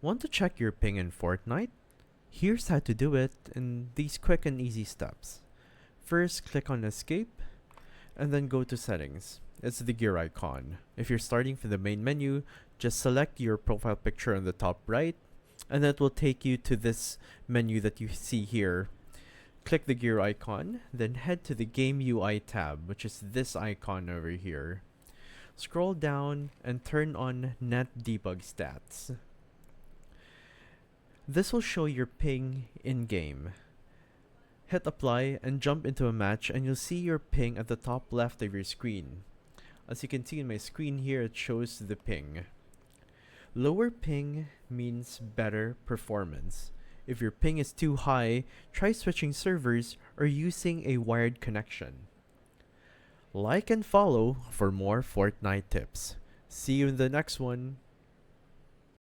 Want to check your ping in Fortnite? Here's how to do it in these quick and easy steps. First, click on Escape, and then go to Settings. It's the gear icon. If you're starting from the main menu, just select your profile picture on the top right, and that will take you to this menu that you see here. Click the gear icon, then head to the Game UI tab, which is this icon over here. Scroll down and turn on Net Debug Stats. This will show your ping in-game. Hit apply and jump into a match and you'll see your ping at the top left of your screen. As you can see in my screen here, it shows the ping. Lower ping means better performance. If your ping is too high, try switching servers or using a wired connection. Like and follow for more Fortnite tips. See you in the next one.